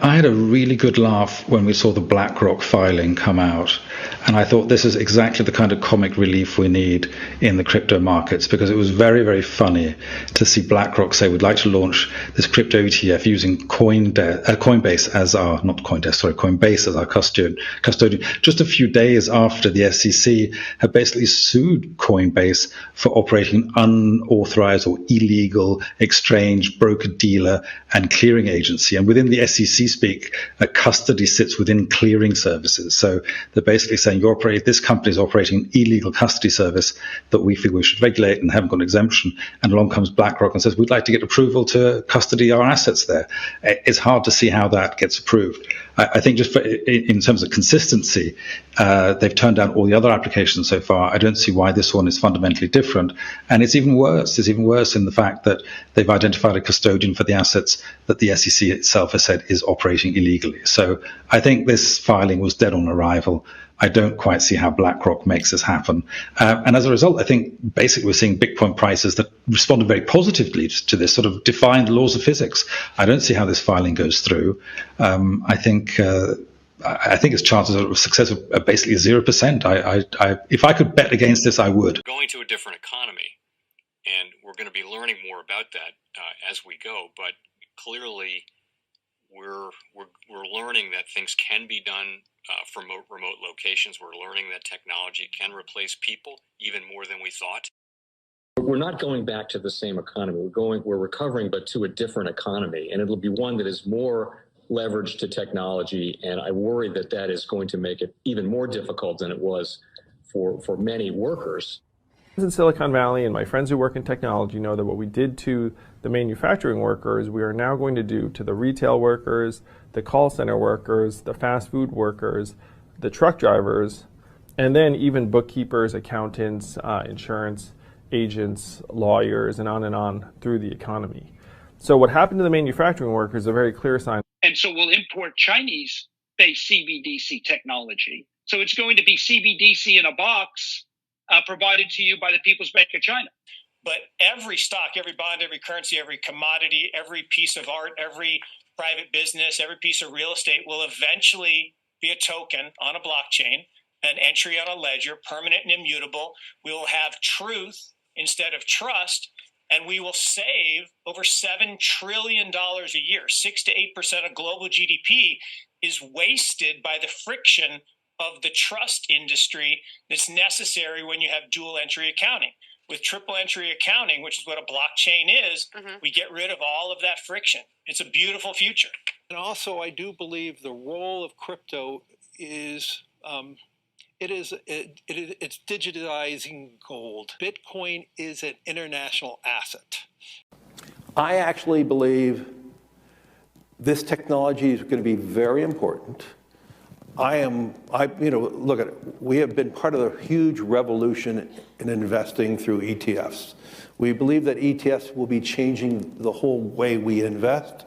I had a really good laugh when we saw the BlackRock filing come out. And I thought this is exactly the kind of comic relief we need in the crypto markets, because it was very, very funny to see BlackRock say we'd like to launch this crypto ETF using Coinbase as our, not Coindesk, sorry, Coinbase as our custodian, just a few days after the SEC had basically sued Coinbase for operating unauthorized or illegal exchange, broker dealer, and clearing agency. And within the SEC speak, a custody sits within clearing services. So they're basically saying this company is operating an illegal custody service that we feel we should regulate and haven't got an exemption. And along comes BlackRock and says, we'd like to get approval to custody our assets there. It's hard to see how that gets approved. I think just in terms of consistency, they've turned down all the other applications so far. I don't see why this one is fundamentally different. And it's even worse. It's even worse in the fact that they've identified a custodian for the assets that the SEC itself has said is operating illegally. So I think this filing was dead on arrival. I don't quite see how BlackRock makes this happen. And as a result, I think basically we're seeing Bitcoin prices that responded very positively to this, sort of defying the laws of physics. I don't see how this filing goes through. I think its chances of success are basically 0%. If I could bet against this, I would. Going to a different economy, and we're going to be learning more about that as we go. But clearly, we're learning that things can be done from remote locations. We're learning that technology can replace people even more than we thought. We're not going back to the same economy. We're recovering, but to a different economy, and it'll be one that is more leveraged to technology. And I worry that that is going to make it even more difficult than it was for many workers. In Silicon Valley, and my friends who work in technology know that what we did to the manufacturing workers, we are now going to do to the retail workers, the call center workers, the fast food workers, the truck drivers, and then even bookkeepers, accountants, insurance agents, lawyers, and on through the economy. So what happened to the manufacturing workers is a very clear sign. And so we'll import Chinese-based CBDC technology. So it's going to be CBDC in a box provided to you by the People's Bank of China. But every stock, every bond, every currency, every commodity, every piece of art, every private business, every piece of real estate will eventually be a token on a blockchain, an entry on a ledger, permanent and immutable. We will have truth instead of trust, and we will save over $7 trillion a year. 6 to 8% of global GDP is wasted by the friction of the trust industry that's necessary when you have dual entry accounting. With triple entry accounting, which is what a blockchain is, we get rid of all of that friction. It's a beautiful future. And also, I do believe the role of crypto is it's digitizing gold. Bitcoin is an international asset. I actually believe this technology is going to be very important. Look at it. We have been part of the huge revolution in investing through ETFs. We believe that ETFs will be changing the whole way we invest.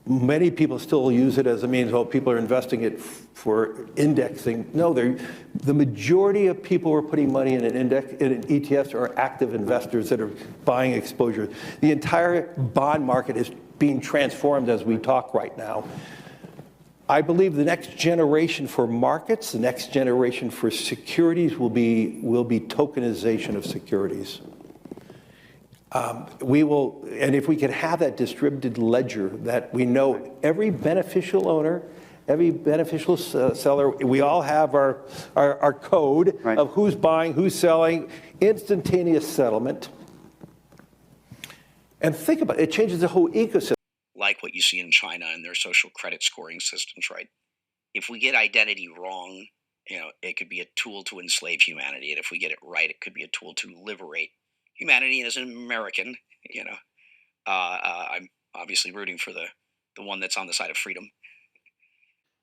Many people still use it as a means, well, people are investing it for indexing. No, the majority of people who are putting money in an ETFs are active investors that are buying exposure. The entire bond market is being transformed as we talk right now. I believe the next generation for markets, the next generation for securities will be tokenization of securities. And if we can have that distributed ledger that we know every beneficial owner, every beneficial seller, we all have our code of who's buying, who's selling, instantaneous settlement. And think about it, it changes the whole ecosystem. Like what you see in China and their social credit scoring systems, right? If we get identity wrong, it could be a tool to enslave humanity. And if we get it right, it could be a tool to liberate humanity. And as an American, I'm obviously rooting for the one that's on the side of freedom.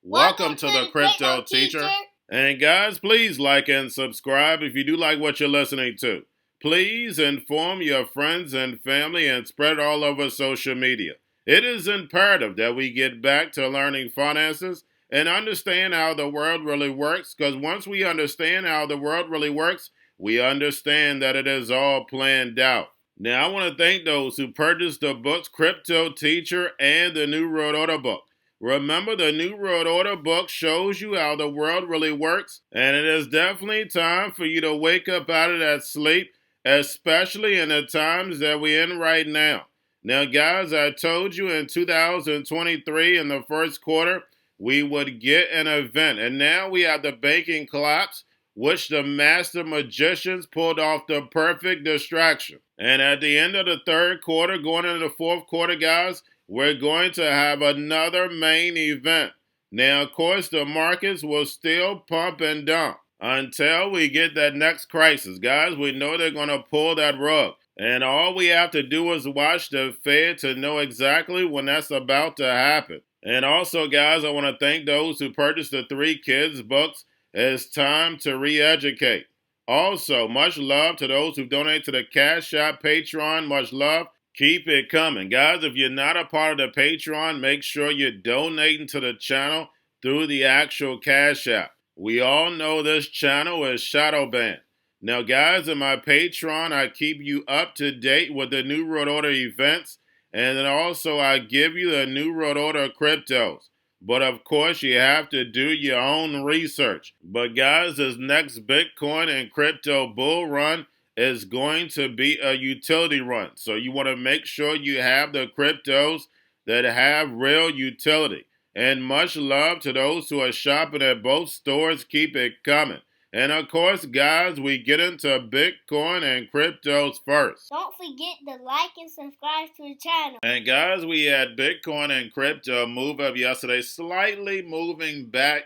Welcome to the Crypto Teacher. And guys, please like and subscribe if you do like what you're listening to. Please inform your friends and family and spread all over social media. It is imperative that we get back to learning finances and understand how the world really works, because once we understand how the world really works, we understand that it is all planned out. Now, I want to thank those who purchased the books Crypto Teacher and the new Road Order book. Remember, the New World Order book shows you how the world really works, and it is definitely time for you to wake up out of that sleep, especially in the times that we're in right now. Now, guys, I told you in 2023 in the first quarter, we would get an event, and now we have the banking collapse, which the master magicians pulled off the perfect distraction. And at the end of the third quarter, going into the fourth quarter, guys, we're going to have another main event. Now, of course, the markets will still pump and dump until we get that next crisis. Guys, we know they're going to pull that rug. And all we have to do is watch the Fed to know exactly when that's about to happen. And also, guys, I want to thank those who purchased the 3 Kids books. It's time to re-educate. Also, much love to those who donate to the Cash App, Patreon. Much love. Keep it coming. Guys, if you're not a part of the Patreon, make sure you're donating to the channel through the actual Cash App. We all know this channel is shadow banned. Now, guys, in my Patreon, I keep you up to date with the New World Order events, and then also I give you the New World Order cryptos. But of course, you have to do your own research. But guys, this next Bitcoin and crypto bull run is going to be a utility run. So you want to make sure you have the cryptos that have real utility. And much love to those who are shopping at both stores. Keep it coming. And of course, guys, we get into Bitcoin and cryptos first. Don't forget to like and subscribe to the channel. And guys, we had Bitcoin and crypto move up yesterday, slightly moving back.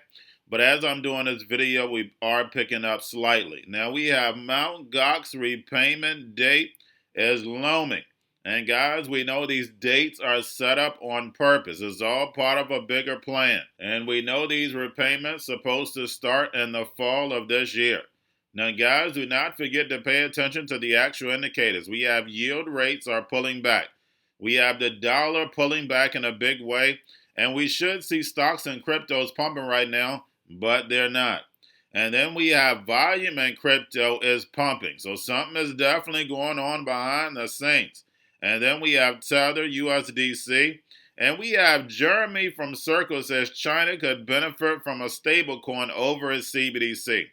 But as I'm doing this video, we are picking up slightly. Now we have Mt. Gox repayment date is looming. And guys, we know these dates are set up on purpose. It's all part of a bigger plan. And we know these repayments are supposed to start in the fall of this year. Now guys, do not forget to pay attention to the actual indicators. We have yield rates are pulling back. We have the dollar pulling back in a big way. And we should see stocks and cryptos pumping right now, but they're not. And then we have volume and crypto is pumping. So something is definitely going on behind the scenes. And then we have Tether, USDC. And we have Jeremy from Circle says China could benefit from a stablecoin over its CBDC.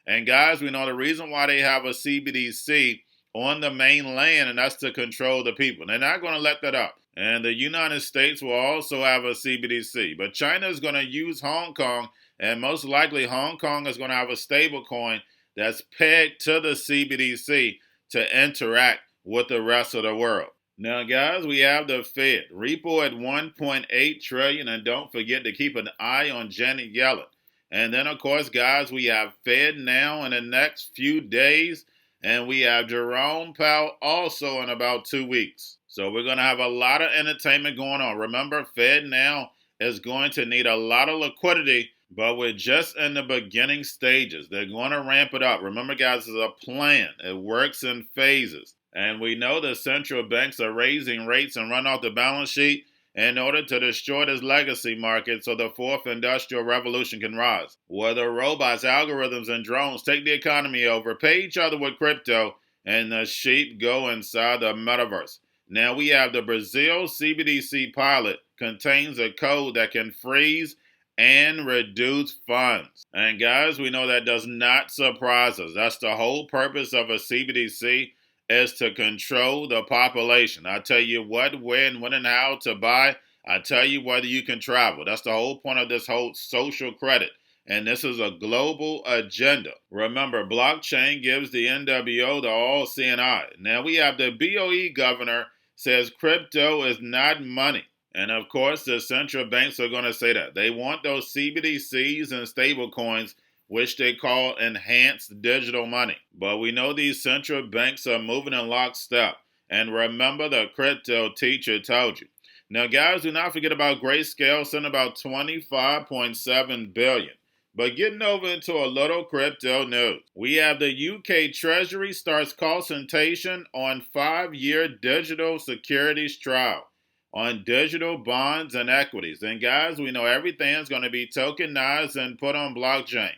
And guys, we know the reason why they have a CBDC on the mainland, and that's to control the people. They're not going to let that up. And the United States will also have a CBDC. But China is going to use Hong Kong, and most likely Hong Kong is going to have a stablecoin that's pegged to the CBDC to interact with the rest of the world. Now, guys, we have the Fed. Repo at $1.8 trillion, and don't forget to keep an eye on Janet Yellen. And then, of course, guys, we have Fed now in the next few days, and we have Jerome Powell also in about 2 weeks. So we're going to have a lot of entertainment going on. Remember, Fed now is going to need a lot of liquidity, but we're just in the beginning stages. They're going to ramp it up. Remember, guys, it's a plan. It works in phases. And we know the central banks are raising rates and run off the balance sheet in order to destroy this legacy market so the fourth industrial revolution can rise. Whether robots, algorithms, and drones take the economy over, pay each other with crypto, and the sheep go inside the metaverse. Now we have the Brazil CBDC pilot contains a code that can freeze and reduce funds. And guys, we know that does not surprise us. That's the whole purpose of a CBDC, is to control the population. I tell you what, when, and how to buy. I tell you whether you can travel. That's the whole point of this whole social credit. And this is a global agenda. Remember, blockchain gives the NWO the all-seeing eye. Now we have the BOE governor says crypto is not money. And of course, the central banks are going to say that. They want those CBDCs and stablecoins, which they call enhanced digital money. But we know these central banks are moving in lockstep. And remember, the crypto teacher told you. Now, guys, do not forget about Grayscale, sent about $25.7 billion. But getting over into a little crypto news. We have the UK Treasury starts consultation on 5-year digital securities trial on digital bonds and equities. And guys, we know everything's going to be tokenized and put on blockchain.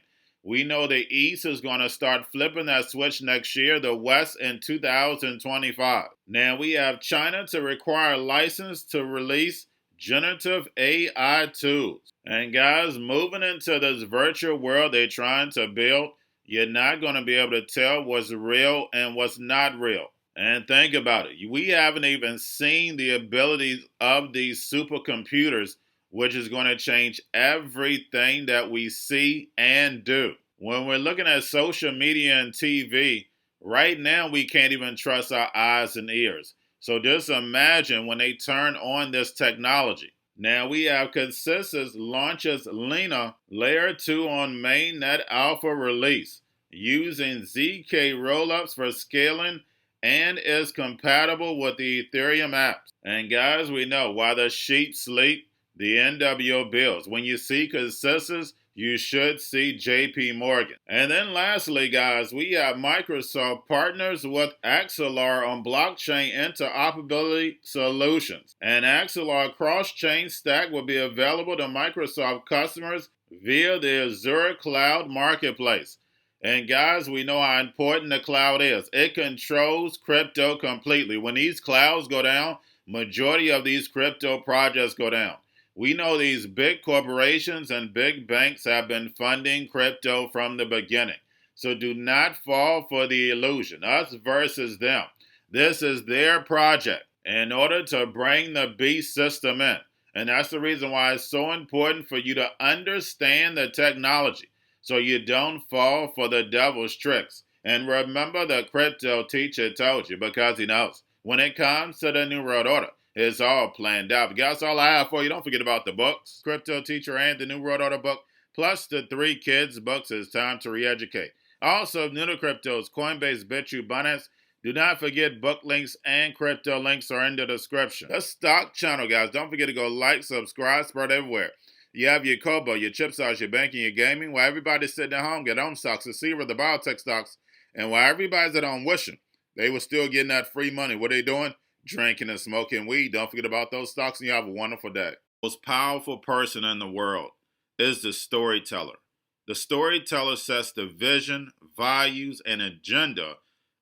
We know the East is going to start flipping that switch next year, the West in 2025. Now we have China to require a license to release generative AI tools. And guys, moving into this virtual world they're trying to build, you're not going to be able to tell what's real and what's not real. And think about it. We haven't even seen the abilities of these supercomputers, which is going to change everything that we see and do. When we're looking at social media and TV, right now we can't even trust our eyes and ears. So just imagine when they turn on this technology. Now we have Consensys launches Lena Layer 2 on mainnet alpha release using ZK rollups for scaling and is compatible with the Ethereum apps. And guys, we know while the sheep sleep, the NWO builds. When you see Consensys, you should see JP Morgan. And then lastly, guys, we have Microsoft partners with Axelar on blockchain interoperability solutions. And Axelar cross-chain stack will be available to Microsoft customers via the Azure cloud marketplace. And guys, we know how important the cloud is. It controls crypto completely. When these clouds go down, majority of these crypto projects go down. We know these big corporations and big banks have been funding crypto from the beginning. So do not fall for the illusion. Us versus them. This is their project in order to bring the beast system in. And that's the reason why it's so important for you to understand the technology so you don't fall for the devil's tricks. And remember, the crypto teacher told you, because he knows. When it comes to the New World Order, it's all planned out. But guys, that's all I have for you. Don't forget about the books, Crypto Teacher and the New World Order book, plus the 3 kids books. It's time to re-educate. Also, new to cryptos, Coinbase, Bitrue, Binance. Do not forget book links and crypto links are in the description. The stock channel, guys. Don't forget to go like, subscribe, spread everywhere. You have your Kobo, your chip stocks, your banking, your gaming. While everybody's sitting at home, get on stocks, the Seaver, the biotech stocks. And while everybody's at home wishing they were still getting that free money, what are they doing? Drinking and smoking weed. Don't forget about those stocks, and you have a wonderful day. The most powerful person in the world is the storyteller. The storyteller sets the vision, values, and agenda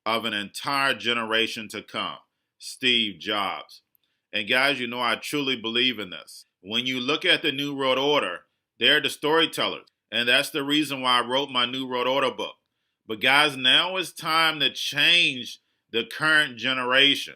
of an entire generation to come. Steve Jobs. And guys, you know I truly believe in this. When you look at the New World Order, they're the storytellers. And that's the reason why I wrote my New World Order book. But guys, now it's time to change the current generation.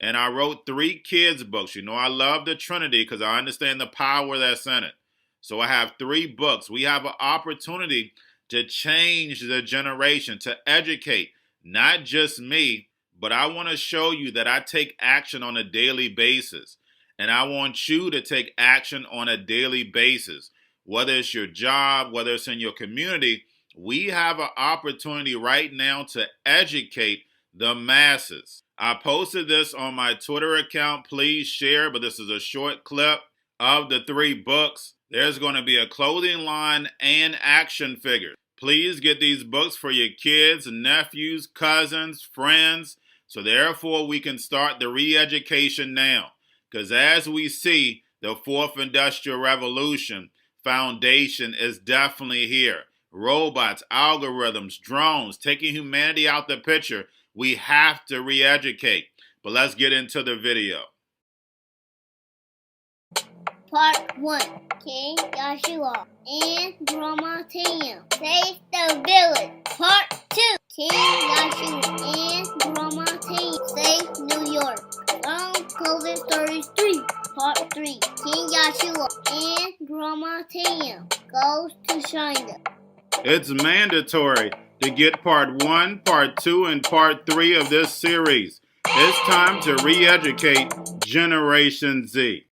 And I wrote 3 kids books. You know, I love the Trinity because I understand the power that's in it. So I have 3 books. We have an opportunity to change the generation, to educate, not just me, but I want to show you that I take action on a daily basis. And I want you to take action on a daily basis. Whether it's your job, whether it's in your community, we have an opportunity right now to educate the masses. I posted this on my Twitter account. Please share, but this is a short clip of the 3 books. There's going to be a clothing line and action figures. Please get these books for your kids, nephews, cousins, friends, so therefore we can start the re-education now. Because as we see, the 4th Industrial Revolution foundation is definitely here. Robots, algorithms, drones, taking humanity out the picture. We have to re-educate. But let's get into the video. Part 1. King Joshua and Grandma Tam save the village. Part 2. King Joshua and Grandma Tam save New York from COVID-33. Part 3. King Joshua and Grandma Tam goes to China. It's mandatory to get part 1, part 2, and part 3 of this series. It's time to re-educate Generation Z.